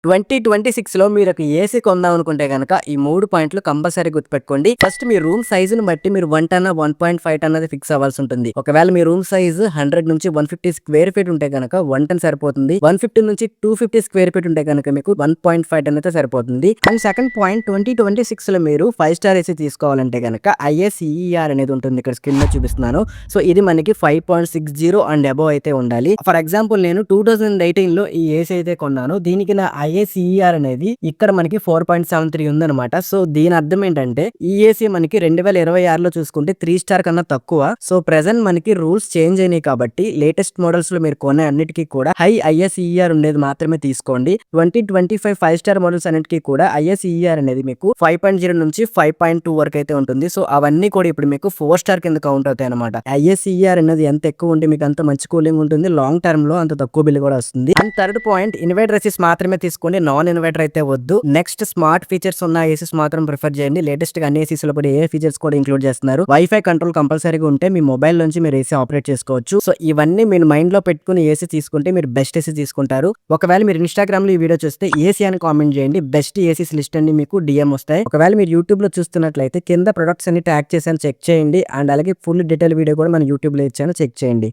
2026లో మీరొక ఏసీ కొందామనుకుంటే గనక ఈ 3 పాయింట్లు కంపల్సరీ గుర్తుపెట్టుకోండి. ఫస్ట్ మీ రూమ్ సైజ్‌ని బట్టి మీరు 1 టన్, 1.5 టన్ అనేది ఫిక్స్ అవ్వాల్సుంటుంది. ఒకవేళ మీ రూమ్ సైజ్ 100 నుంచి 150 స్క్వేర్ ఫీట్ ఉంటే గనక 1 టన్ సరిపోతుంది. 150 నుంచి 250 స్క్వేర్ ఫీట్ ఉంటే గనక మీకు 1.5 టన్ అయితే సరిపోతుంది. అండ్ సెకండ్ పాయింట్ 2026లో మీరు 5 స్టార్ ఏసీ తీసుకోవాలంటే గనక ఐఎస్ఈఈఆర్ అనేది ఉంటుంది. ఇక్కడ స్క్రీన్‌లో చూపిస్తున్నాను. సో ఇది మనకి 5.60 అండ్ అబోవ్ అయితే ఉండాలి. ఫర్ ఎగ్జాంపుల్ నేను 2018లో ఈ ఏసీ అయితే కొన్నాను. దీనికి నా ఐఎస్ఈఆర్ అనేది ఇక్కడ మనకి 4.73 ఉందన్నమాట. సో దీని అర్థం ఏంటంటే ఈ ఏసీ మనకి 2026లో చూసుకుంటే 3 స్టార్ కన్నా తక్కువ. సో ప్రెజెంట్ మనకి రూల్స్ చేంజ్ అయినాయి కాబట్టి లేటెస్ట్ మోడల్స్ లో మీరు కొనే అన్నిటికీ కూడా హై ఐఎస్ఈఆర్ ఉండేది మాత్రమే తీసుకోండి. 2025 5 స్టార్ మోడల్స్ అన్నిటికీ కూడా ఐఎస్ఈఆర్ అనేది మీకు 5.0 నుంచి 5.2 వరకు అయితే ఉంటుంది. సో అవన్నీ కూడా ఇప్పుడు మీకు 4 స్టార్ కింద కౌంట్ అవుతాయి అనమాట. ఐఎస్ఈఆర్ అనేది ఎంత ఎక్కువ ఉంటే మీకు అంత మంచి కూలింగ్ ఉంటుంది. లాంగ్ టర్మ్ లో అంత తక్కువ బిల్ కూడా వస్తుంది. And third point inverter ACs మాత్రమే తీసుకోండి. నాన్ ఇన్వర్టర్ అయితే వద్దు. నెక్స్ట్ స్మార్ట్ ఫీచర్స్ ఉన్న ఏసీస్ మాత్రం ప్రిఫర్ చేయండి. లేటెస్ట్ గా అన్ని ఏసీస్ లో కూడా ఏ ఫీచర్స్ కూడా ఇంక్లూడ్ చేస్తున్నారు. వైఫై కంట్రోల్ కంపల్సరీగా ఉంటే మీ మొబైల్ నుంచి మీరు ఏసీ ఆపరేట్ చేసుకోవచ్చు. సో ఇవన్నీ మీరు మైండ్ లో పెట్టుకుని ఏసీ తీసుకుంటే మీరు బెస్ట్ ఏసీ తీసుకుంటారు. ఒకవేళ మీరు ఇన్స్టాగ్రామ్ లో ఈ వీడియో చూస్తే ఏసీ అని కామెంట్ చేయండి. బెస్ట్ ఏసీస్ లిస్ట్ అన్ని మీకు డిఎం వస్తాయి. ఒకవేళ మీరు యూట్యూబ్ లో చూస్తున్నట్లయితే కింద ప్రొడక్ట్స్ అన్ని ట్యాగ్ చేశాను చెక్ చేయండి. అండ్ అలాగే ఫుల్ డీటెయిల్ వీడియో కూడా మన యూట్యూబ్ లో ఇచ్చాను చెక్ చేయండి.